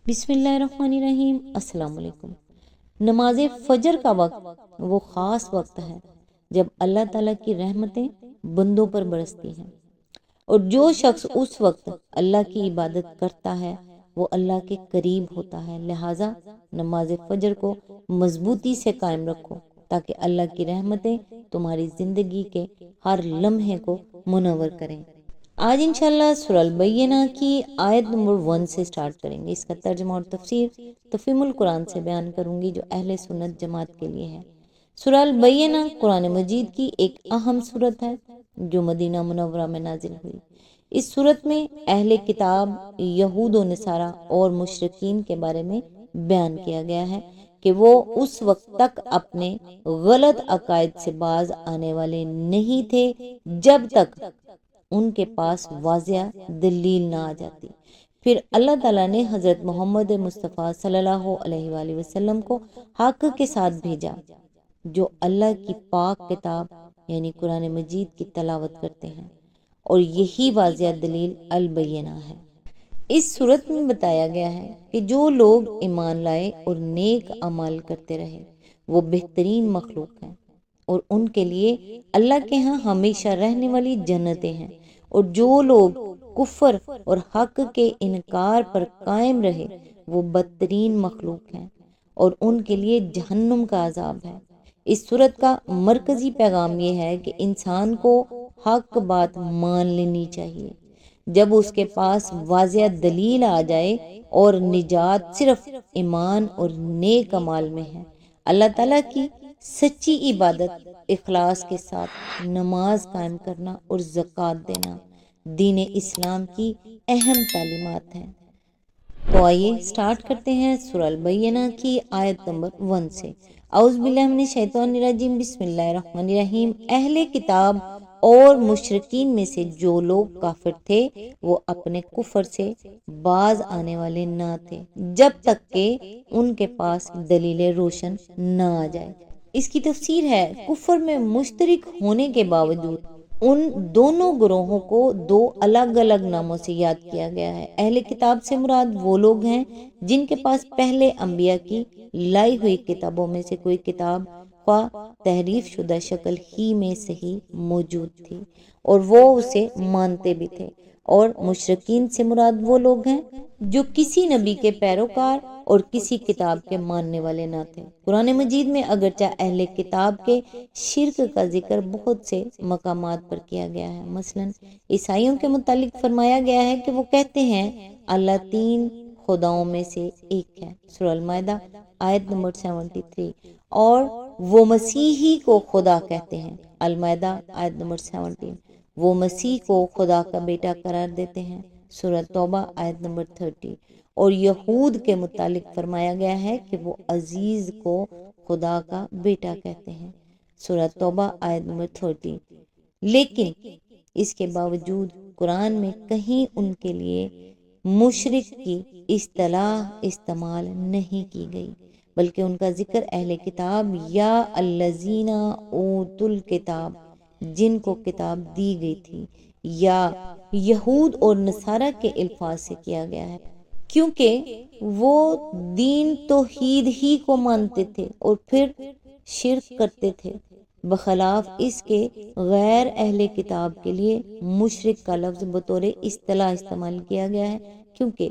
بسم اللہ الرحمن الرحیم۔ السلام علیکم۔ نماز فجر کا وقت وہ خاص وقت ہے جب اللہ تعالیٰ کی رحمتیں بندوں پر برستی ہیں، اور جو شخص اس وقت اللہ کی عبادت کرتا ہے وہ اللہ کے قریب ہوتا ہے۔ لہٰذا نماز فجر کو مضبوطی سے قائم رکھو تاکہ اللہ کی رحمتیں تمہاری زندگی کے ہر لمحے کو منور کریں۔ آج انشاءاللہ سورہ البینہ کی آیت نمبر 1 سے سٹارٹ کریں گے۔ اس کا ترجمہ اور تفسیر تفہیم القرآن سے بیان کروں گی جو اہل سنت جماعت کے لیے ہے۔ سورہ البینہ قرآن مجید کی ایک اہم سورت ہے جو مدینہ منورہ میں نازل ہوئی۔ اس سورت میں اہل کتاب یہود و نصارہ اور مشرکین کے بارے میں بیان کیا گیا ہے کہ وہ اس وقت تک اپنے غلط عقائد سے باز آنے والے نہیں تھے جب تک ان کے پاس واضح دلیل نہ آ جاتی۔ پھر اللہ تعالیٰ نے حضرت محمد مصطفیٰ صلی اللہ علیہ وآلہ وسلم کو حق کے ساتھ بھیجا جو اللہ کی پاک کتاب یعنی قرآن مجید کی تلاوت کرتے ہیں، اور یہی واضح دلیل البینہ ہے۔ اس صورت میں بتایا گیا ہے کہ جو لوگ ایمان لائے اور نیک اعمال کرتے رہے وہ بہترین مخلوق ہیں، اور ان کے لیے اللہ کے ہاں ہمیشہ رہنے والی جنتیں ہیں، اور جو لوگ کفر اور حق کے انکار پر قائم رہے وہ بدترین مخلوق ہیں، اور ان کے لیے جہنم کا عذاب ہے۔ اس صورت کا مرکزی پیغام یہ ہے کہ انسان کو حق بات مان لینی چاہیے جب اس کے پاس واضح دلیل آ جائے، اور نجات صرف ایمان اور نیک اعمال میں ہے۔ اللہ تعالیٰ کی سچی عبادت اخلاص کے ساتھ نماز قائم کرنا اور زکوٰۃ دینا دین اسلام کی اہم تعلیمات ہیں۔ تو آئیے سٹارٹ کرتے ہیں سورہ البینہ کی آیت نمبر 1 سے۔ اعوذ باللہ من الشیطان الرجیم، بسم اللہ الرحمن الرحیم۔ اہل کتاب اور مشرکین میں سے جو لوگ کافر تھے وہ اپنے کفر سے باز آنے والے نہ تھے جب تک کہ ان کے پاس دلیل روشن نہ آ جائے۔ اس کی تفسیر ہے، کفر میں مشترک ہونے کے باوجود ان دونوں گروہوں کو دو الگ الگ ناموں سے یاد کیا گیا ہے۔ اہل کتاب سے مراد وہ لوگ ہیں جن کے پاس پہلے انبیاء کی لائی ہوئی کتابوں میں سے کوئی کتاب خواہ تحریف شدہ شکل ہی میں صحیح موجود تھی اور وہ اسے مانتے بھی تھے، اور مشرکین سے مراد وہ لوگ ہیں جو کسی نبی کے پیروکار اور کسی کتاب کے ماننے والے نہ تھے۔ قرآن مجید میں اگرچہ اہل کتاب کے شرک کا ذکر بہت سے مقامات پر کیا گیا ہے، مثلا عیسائیوں کے متعلق فرمایا گیا ہے کہ وہ کہتے ہیں اللہ 3 خداؤں میں سے ایک ہے، سورہ المائدہ آیت نمبر 73، اور وہ مسیحی کو خدا کہتے ہیں، المائدہ آیت نمبر 17۔ وہ مسیح کو خدا کا بیٹا قرار دیتے ہیں، سورہ توبہ آیت نمبر 30۔ اور یہود کے متعلق فرمایا گیا ہے کہ وہ عزیز کو خدا کا بیٹا کہتے ہیں، سورہ توبہ آیت نمبر 30۔ لیکن اس کے باوجود قرآن میں کہیں ان کے لیے مشرک کی اصطلاح استعمال نہیں کی گئی، بلکہ ان کا ذکر اہل کتاب یا الذین اوتوا الکتاب جن کو کتاب دی گئی تھی یا یہود اور نصارہ کے الفاظ سے کیا گیا ہے، کیونکہ وہ دین توحید ہی کو مانتے تھے اور پھر شرک کرتے تھے، بخلاف اس کے غیر اہل کتاب کے لیے مشرک کا لفظ بطور اصطلاح استعمال کیا گیا ہے کیونکہ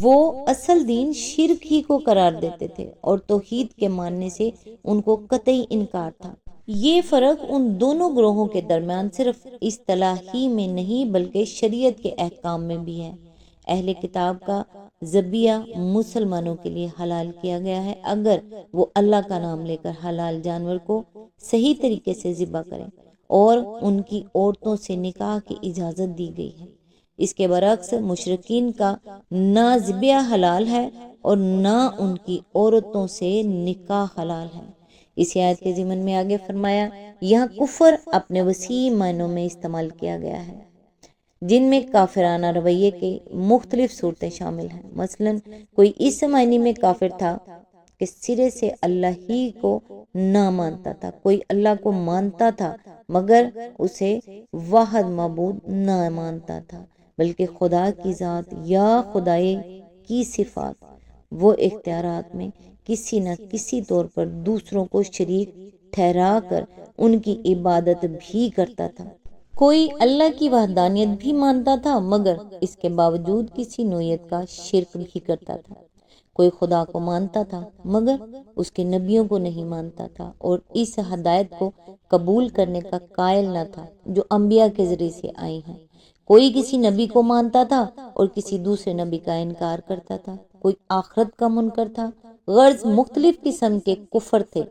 وہ اصل دین شرک ہی کو قرار دیتے تھے اور توحید کے ماننے سے ان کو قطعی انکار تھا۔ یہ فرق ان دونوں گروہوں کے درمیان صرف اصطلاحی میں نہیں بلکہ شریعت کے احکام میں بھی ہے۔ اہل کتاب کا ذبیحہ مسلمانوں کے لیے حلال کیا گیا ہے اگر وہ اللہ کا نام لے کر حلال جانور کو صحیح طریقے سے ذبح کریں، اور ان کی عورتوں سے نکاح کی اجازت دی گئی ہے۔ اس کے برعکس مشرکین کا نہ ذبیحہ حلال ہے اور نہ ان کی عورتوں سے نکاح حلال ہے۔ اس آیت کے ضمن میں آگے فرمایا، یہاں کفر اپنے وسیع معنوں میں استعمال کیا گیا ہے جن میں کافرانہ رویے کے مختلف صورتیں شامل ہیں۔ مثلا کوئی اس معنی میں کافر تھا کہ سرے سے اللہ ہی کو نہ مانتا تھا، کوئی اللہ کو مانتا تھا مگر اسے واحد معبود نہ مانتا تھا بلکہ خدا کی ذات یا خدائی کی صفات وہ اختیارات میں کسی نہ کسی طور پر دوسروں کو شریک ٹھہرا کر ان کی عبادت بھی کرتا تھا۔ کوئی اللہ کی وحدانیت بھی مانتا تھا مگر اس کے باوجود کسی نوعیت کا شرک بھی کرتا تھا۔ کوئی خدا کو مانتا تھا مگر اس کے نبیوں کو نہیں مانتا تھا اور اس ہدایت کو قبول کرنے کا قائل نہ تھا جو انبیاء کے ذریعے سے آئی ہیں۔ کوئی کسی نبی کو مانتا تھا اور کسی دوسرے نبی کا انکار کرتا تھا۔ کوئی آخرت کا منکر تھا۔ غرض مختلف قسم کے کفر تھے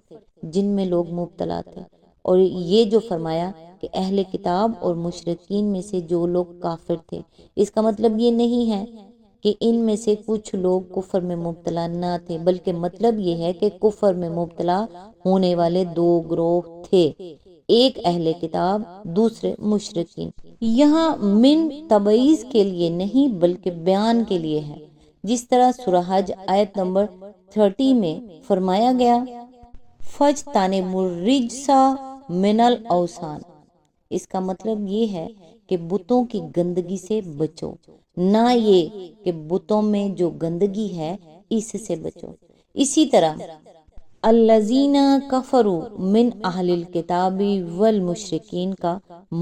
جن میں لوگ مبتلا تھے۔ اور یہ جو فرمایا کہ اہل کتاب اور مشرکین میں سے جو لوگ کافر تھے، اس کا مطلب یہ نہیں ہے کہ ان میں سے کچھ لوگ کفر میں مبتلا نہ تھے، بلکہ مطلب یہ ہے کہ کفر میں مبتلا ہونے والے دو گروہ تھے، ایک اہل کتاب، دوسرے مشرکین۔ یہاں من تبعیض کے لیے نہیں بلکہ بیان کے لیے ہے، جس طرح سورہ حج آیت نمبر 30 میں فرمایا گیا فَاجْتَنِبُوا الرِّجْسَ مِنَ الْأَوْثَانِ۔ اس کا مطلب یہ ہے کہ بتوں کی گندگی سے بچو، نہ یہ کہ بتوں میں جو گندگی ہے اس سے بچو۔ اسی طرح الذین کفروا من اہل الکتاب والمشرکین کا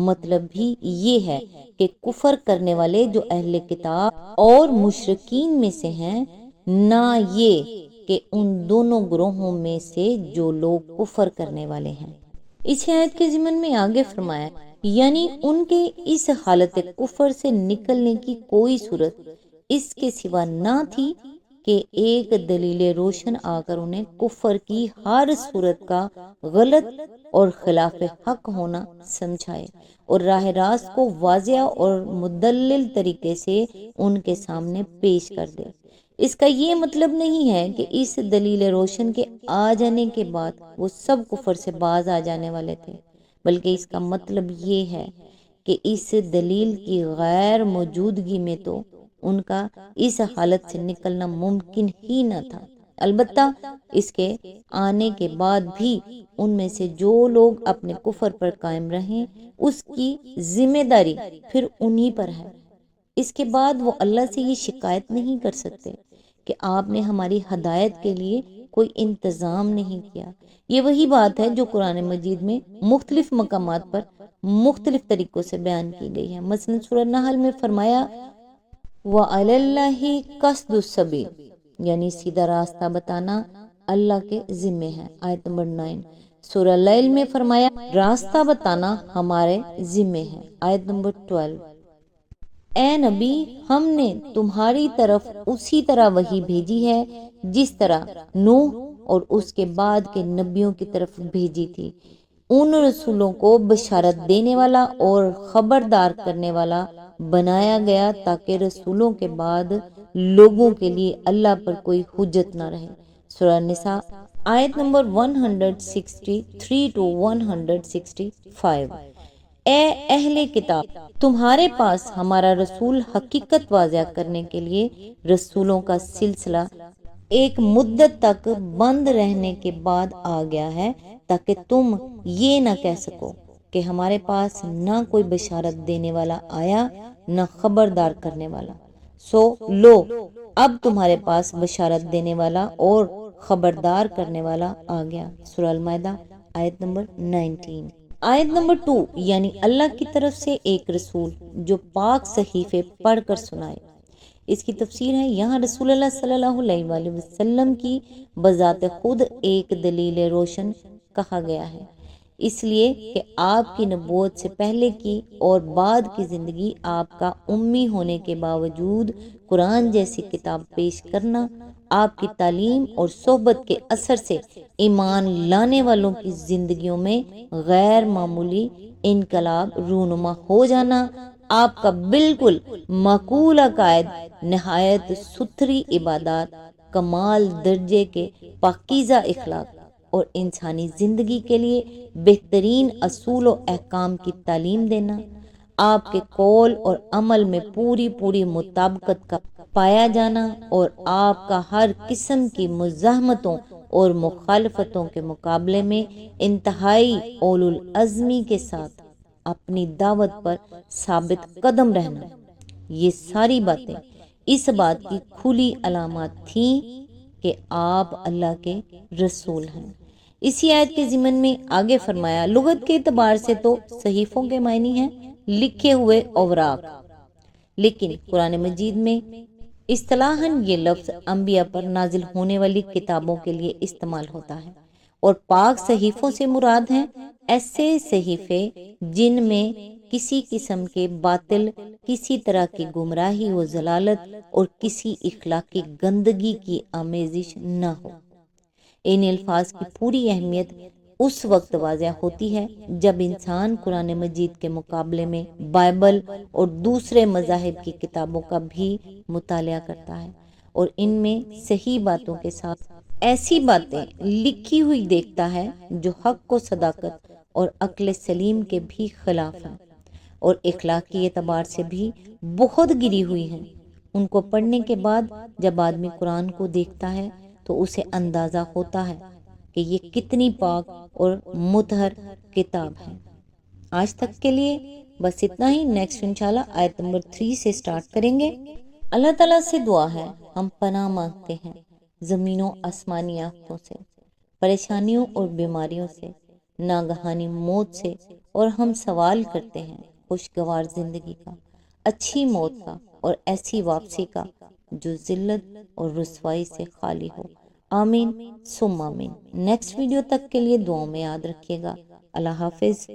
مطلب بھی یہ ہے کہ کفر کرنے والے جو اہل کتاب اور مشرکین میں سے ہیں، نہ یہ کہ ان دونوں گروہوں میں سے جو لوگ کفر کرنے والے ہیں۔ اس آیت کے ضمن میں آگے فرمایا یعنی ان کے اس حالت کفر سے نکلنے کی کوئی صورت اس کے سوا نہ تھی کہ ایک دلیل روشن آ کر انہیں کفر کی ہر صورت کا غلط اور خلاف حق ہونا سمجھائے اور راہ راست کو واضح اور مدلل طریقے سے ان کے سامنے پیش کر دے۔ اس کا یہ مطلب نہیں ہے کہ اس دلیل روشن کے آ جانے کے بعد وہ سب کفر سے باز آ جانے والے تھے، بلکہ اس کا مطلب یہ ہے کہ اس دلیل کی غیر موجودگی میں تو ان کا اس حالت سے نکلنا ممکن ہی نہ تھا۔ البتہ اس کے آنے کے بعد بھی ان میں سے جو لوگ اپنے کفر پر قائم رہیں اس کی ذمہ داری پھر انہی پر ہے۔ اس کے بعد وہ اللہ سے یہ شکایت نہیں کر سکتے کہ آپ نے ہماری ہدایت کے لیے کوئی انتظام نہیں کیا۔ یہ وہی بات ہے جو قرآن مجید میں مختلف مقامات پر مختلف طریقوں سے بیان کی گئی ہے۔ مثلا سورہ نحل میں فرمایا وَعَلَى اللَّهِ قَصْدُ السَّبِيلِ، یعنی سیدھا راستہ بتانا اللہ کے ذمہ ہے، آیت نمبر 9۔ سورہ لیل میں فرمایا راستہ بتانا ہمارے ذمہ ہے، آیت نمبر 12۔ اے نبی، ہم نے تمہاری طرف اسی طرح وحی بھیجی ہے جس طرح نوح اور اس کے بعد کے نبیوں کی طرف بھیجی تھی۔ ان رسولوں کو بشارت دینے والا اور خبردار کرنے والا بنایا گیا تاکہ رسولوں کے بعد لوگوں کے لیے اللہ پر کوئی حجت نہ رہے۔ سورہ نساء آیت نمبر 163 to 165۔ اے اہل کتاب، تمہارے پاس ہمارا رسول حقیقت واضح کرنے کے لیے رسولوں کا سلسلہ ایک مدت تک بند رہنے کے بعد آ گیا ہے تاکہ تم یہ نہ کہہ سکو کہ ہمارے پاس نہ کوئی بشارت دینے والا آیا نہ خبردار کرنے والا۔ سو لو، اب تمہارے پاس بشارت دینے والا اور خبردار کرنے والا آ گیا۔ سورہ المائدہ آیت نمبر 19۔ آیت نمبر 2 یعنی اللہ کی طرف سے ایک رسول جو پاک صحیفے پڑھ کر سنائے۔ اس کی تفسیر ہے یہاں رسول اللہ صلی اللہ علیہ وآلہ وسلم کی بذات خود ایک دلیل روشن کہا گیا ہے، اس لیے کہ آپ کی نبوت سے پہلے کی اور بعد کی زندگی آپ کا امی ہونے کے باوجود قرآن جیسی کتاب پیش کرنا، آپ کی تعلیم اور صحبت کے اثر سے ایمان لانے والوں کی زندگیوں میں غیر معمولی انقلاب رونما ہو جانا، آپ کا بالکل معقول عقائد، نہایت ستھری عبادات، کمال درجے کے پاکیزہ اخلاق اور انسانی زندگی کے لیے بہترین اصول و احکام کی تعلیم دینا، آپ کے قول اور عمل میں پوری مطابقت کا پایا جانا اور آپ کا ہر قسم کی مزاحمتوں اور مخالفتوں کے مقابلے میں انتہائی اولو العزمی کے ساتھ اپنی دعوت پر ثابت قدم رہنا، یہ ساری باتیں اس بات کی کھلی علامات تھیں کہ آپ اللہ کے رسول ہیں۔ اسی آیت کے ضمن میں آگے فرمایا لغت کے اعتبار سے تو صحیفوں کے معنی ہیں لکھے ہوئے اوراق، لیکن قرآن مجید میں اصطلاحاً یہ لفظ انبیاء پر نازل ہونے والی کتابوں کے لیے استعمال ہوتا ہے، اور پاک صحیفوں سے مراد ہیں ایسے صحیفے جن میں کسی قسم کے باطل، کسی طرح کی گمراہی و ضلالت اور کسی اخلاقی گندگی کی آمیزش نہ ہو۔ ان الفاظ کی پوری اہمیت اس وقت واضح ہوتی ہے جب انسان قرآن مجید کے مقابلے میں بائبل اور دوسرے مذاہب کی کتابوں کا بھی مطالعہ کرتا ہے اور ان میں صحیح باتوں کے ساتھ ایسی باتیں لکھی ہوئی دیکھتا ہے جو حق و صداقت اور عقل سلیم کے بھی خلاف ہیں اور اخلاقی اعتبار سے بھی بہت گری ہوئی ہیں۔ ان کو پڑھنے کے بعد جب آدمی قرآن کو دیکھتا ہے تو اسے اندازہ ہوتا ہے کہ یہ کتنی پاک اور مطہر کتاب ہے۔ آج تک کے لیے بس اتنا ہی، نیکسٹ انشاءاللہ آیت نمبر 3 سے سٹارٹ کریں گے۔ اللہ تعالیٰ سے دعا ہے، ہم پناہ مانگتے ہیں زمین و آسمانی آفتوں سے، پریشانیوں اور بیماریوں سے، ناگہانی موت سے، اور ہم سوال کرتے ہیں خوشگوار زندگی کا، اچھی موت کا اور ایسی واپسی کا جو ذلت اور رسوائی سے خالی ہو۔ آمین ثم آمین۔ نیکسٹ ویڈیو تک کے لیے دعاؤں میں یاد رکھیے گا۔ اللہ حافظ۔